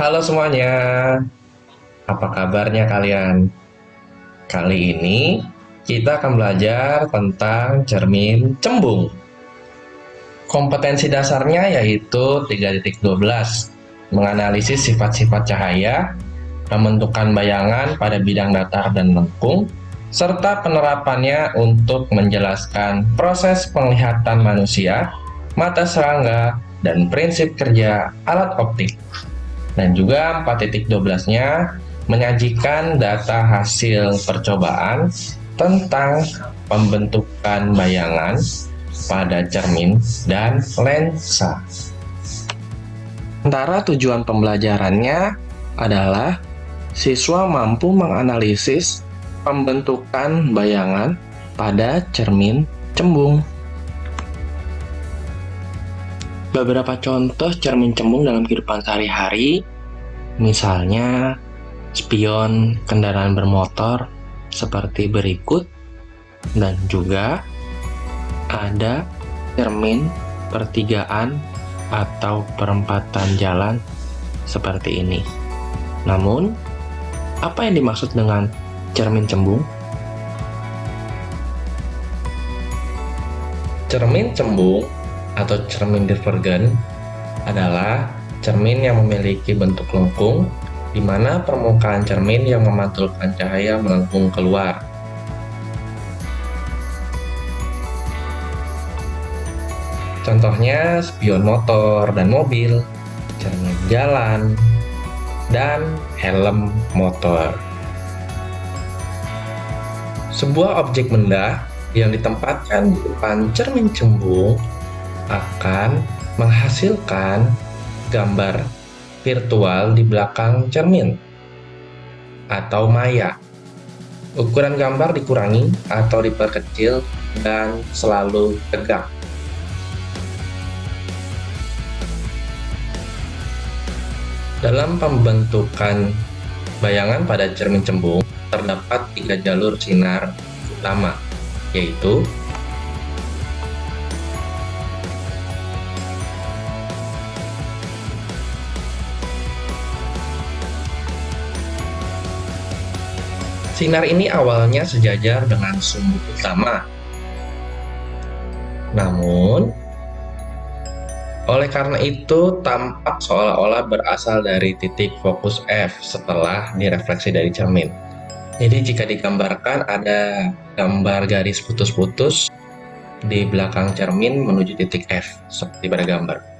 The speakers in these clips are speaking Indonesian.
Halo semuanya, apa kabarnya kalian? Kali ini kita akan belajar tentang cermin cembung. Kompetensi dasarnya yaitu 3.12, menganalisis sifat-sifat cahaya, pembentukan bayangan pada bidang datar dan lengkung, serta penerapannya untuk menjelaskan proses penglihatan manusia, mata serangga, dan prinsip kerja alat optik. Dan juga 4.12-nya menyajikan data hasil percobaan tentang pembentukan bayangan pada cermin dan lensa. Antara tujuan pembelajarannya adalah siswa mampu menganalisis pembentukan bayangan pada cermin cembung. Beberapa contoh cermin cembung dalam kehidupan sehari-hari, misalnya spion kendaraan bermotor seperti berikut, dan juga ada cermin pertigaan atau perempatan jalan seperti ini. Namun, apa yang dimaksud dengan cermin cembung? Cermin cembung atau cermin divergen adalah cermin yang memiliki bentuk lengkung, di mana permukaan cermin yang memantulkan cahaya melengkung keluar. Contohnya spion motor dan mobil, cermin jalan, dan helm motor. Sebuah objek benda yang ditempatkan di depan cermin cembung akan menghasilkan gambar virtual di belakang cermin atau maya. Ukuran gambar dikurangi atau diperkecil dan selalu tegak. Dalam pembentukan bayangan pada cermin cembung terdapat 3 jalur sinar utama, yaitu sinar ini awalnya sejajar dengan sumbu utama. Namun, oleh karena itu tampak seolah-olah berasal dari titik fokus F setelah direfleksi dari cermin. Jadi jika digambarkan ada gambar garis putus-putus di belakang cermin menuju titik F, seperti pada gambar.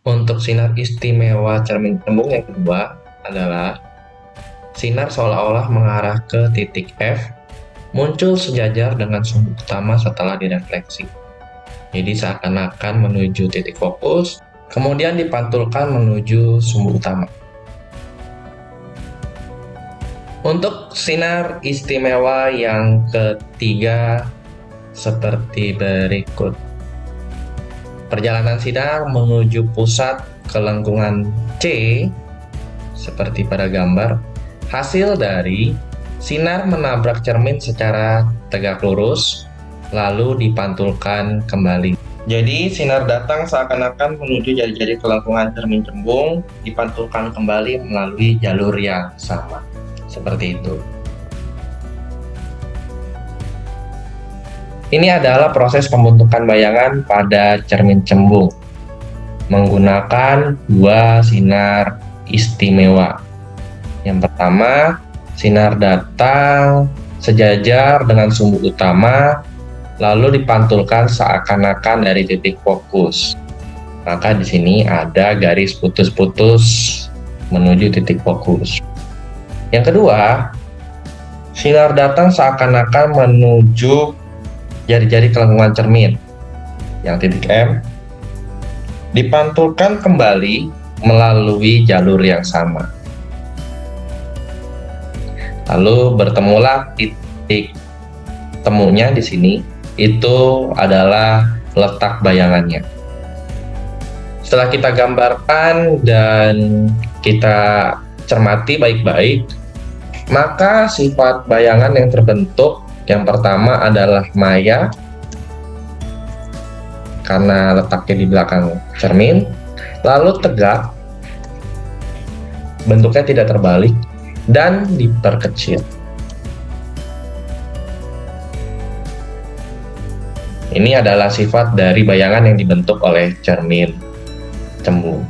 Untuk sinar istimewa cermin cembung yang kedua adalah sinar seolah-olah mengarah ke titik F, muncul sejajar dengan sumbu utama setelah direfleksi. Jadi seakan-akan menuju titik fokus, kemudian dipantulkan menuju sumbu utama. Untuk sinar istimewa yang ketiga seperti berikut. Perjalanan sinar menuju pusat ke lengkungan C seperti pada gambar, hasil dari sinar menabrak cermin secara tegak lurus lalu dipantulkan kembali. Jadi sinar datang seakan-akan menuju jari-jari ke lengkungan cermin cembung, dipantulkan kembali melalui jalur yang sama. Seperti itu. Ini adalah proses pembentukan bayangan pada cermin cembung menggunakan 2 sinar istimewa. Yang pertama, sinar datang sejajar dengan sumbu utama lalu dipantulkan seakan-akan dari titik fokus. Maka di sini ada garis putus-putus menuju titik fokus. Yang kedua, sinar datang seakan-akan menuju jari-jari ke lengkungan cermin yang titik M, dipantulkan kembali melalui jalur yang sama. Lalu bertemulah titik temunya di sini, itu adalah letak bayangannya. Setelah kita gambarkan dan kita cermati baik-baik, maka sifat bayangan yang terbentuk yang pertama adalah maya, karena letaknya di belakang cermin, lalu tegak, bentuknya tidak terbalik, dan diperkecil. Ini adalah sifat dari bayangan yang dibentuk oleh cermin cembung.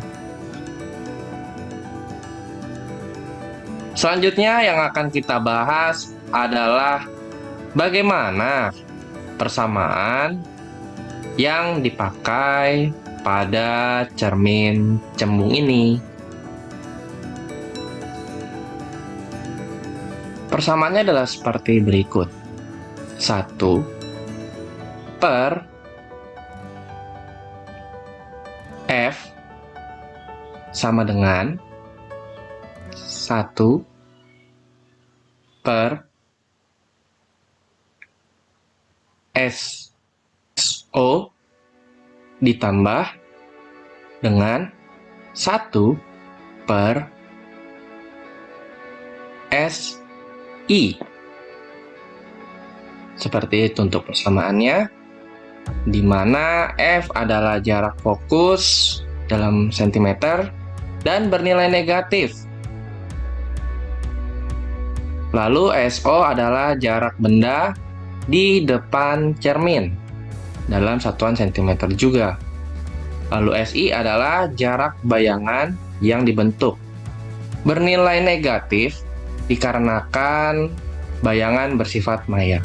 Selanjutnya yang akan kita bahas adalah bagaimana persamaan yang dipakai pada cermin cembung ini. Persamaannya adalah seperti berikut. 1 per F sama dengan 1 per SO ditambah dengan 1 per SI. Seperti itu untuk persamaannya, di mana F adalah jarak fokus dalam sentimeter dan bernilai negatif. Lalu SO adalah jarak benda di depan cermin dalam satuan sentimeter juga. Lalu SI adalah jarak bayangan yang dibentuk. Bernilai negatif dikarenakan bayangan bersifat maya.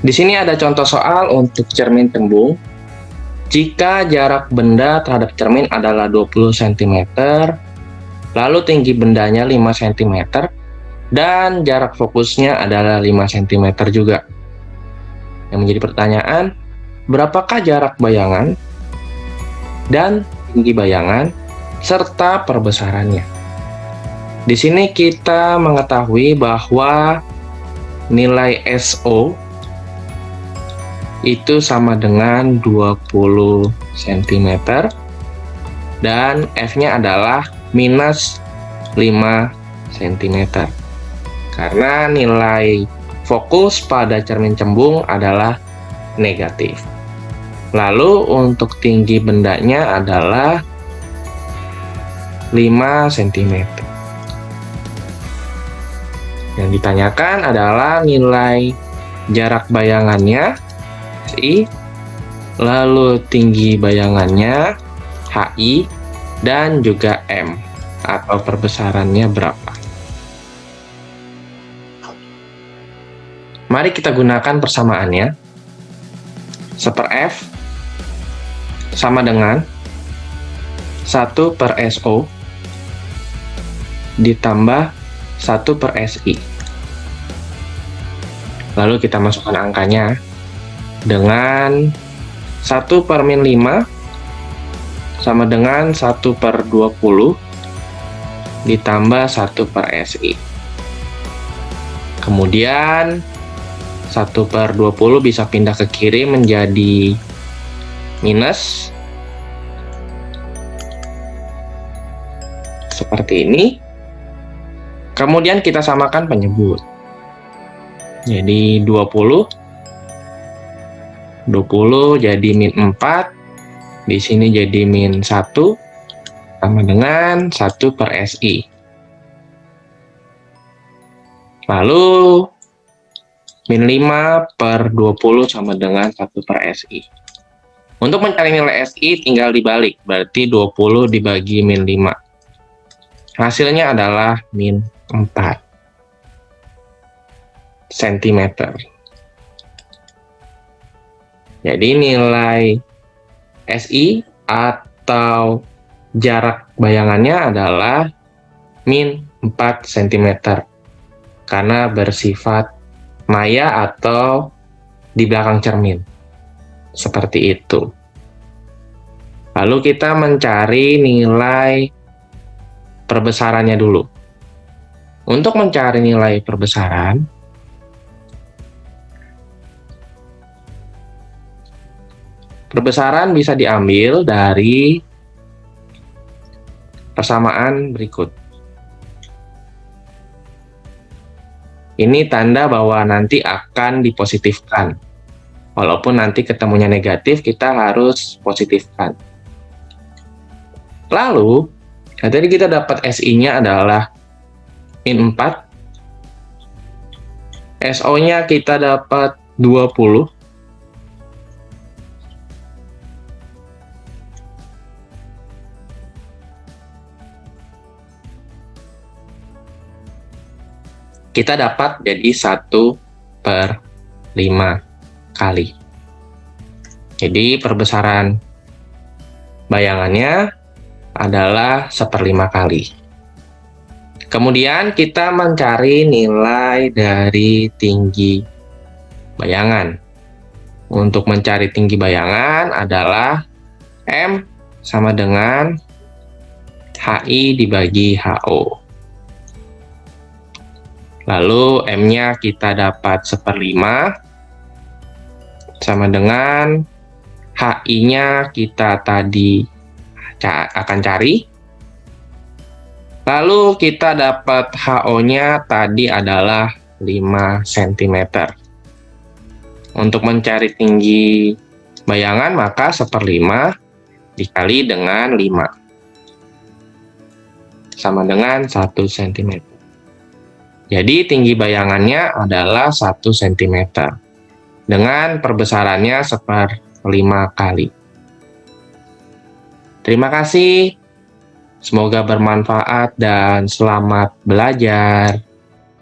Di sini ada contoh soal untuk cermin cembung. Jika jarak benda terhadap cermin adalah 20 cm, lalu tinggi bendanya 5 cm, dan jarak fokusnya adalah 5 cm juga. Yang menjadi pertanyaan, berapakah jarak bayangan dan tinggi bayangan serta perbesarannya? Di sini kita mengetahui bahwa nilai SO itu sama dengan 20 cm dan F-nya adalah minus 5 cm karena nilai fokus pada cermin cembung adalah negatif. Lalu untuk tinggi bendanya adalah 5 cm. Yang ditanyakan adalah nilai jarak bayangannya I, lalu tinggi bayangannya HI, dan juga M atau perbesarannya berapa. Mari kita gunakan persamaannya. 1 per F sama dengan 1 per SO ditambah 1 per SI. Lalu kita masukkan angkanya dengan 1 per min 5 sama dengan 1 per 20 ditambah 1 per SI. Kemudian 1 per 20 bisa pindah ke kiri menjadi minus. Seperti ini. Kemudian kita samakan penyebut. Jadi 20 jadi min 4, di sini jadi min 1, sama dengan 1 per SI. Lalu, min 5 per 20 sama dengan 1 per SI. Untuk mencari nilai SI tinggal dibalik, berarti 20 dibagi min 5. Hasilnya adalah min 4 cm. Jadi nilai SI atau jarak bayangannya adalah min 4 cm karena bersifat maya atau di belakang cermin. Seperti itu. Lalu kita mencari nilai perbesarannya dulu. Untuk mencari nilai perbesaran, perbesaran bisa diambil dari persamaan berikut. Ini tanda bahwa nanti akan dipositifkan. Walaupun nanti ketemunya negatif, kita harus positifkan. Lalu, tadi kita dapat SI-nya adalah min 4. SO-nya kita dapat 20. Kita dapat jadi 1/5 kali. Jadi perbesaran bayangannya adalah 1/5 kali. Kemudian kita mencari nilai dari tinggi bayangan. Untuk mencari tinggi bayangan adalah M sama dengan HI dibagi HO. Lalu M-nya kita dapat 1/5 sama dengan HI-nya kita tadi akan cari. Lalu kita dapat HO-nya tadi adalah 5 cm. Untuk mencari tinggi bayangan, maka 1/5 dikali dengan 5. Sama dengan 1 cm. Jadi tinggi bayangannya adalah 1 cm. Dengan perbesarannya 1/5 kali. Terima kasih. Semoga bermanfaat dan selamat belajar.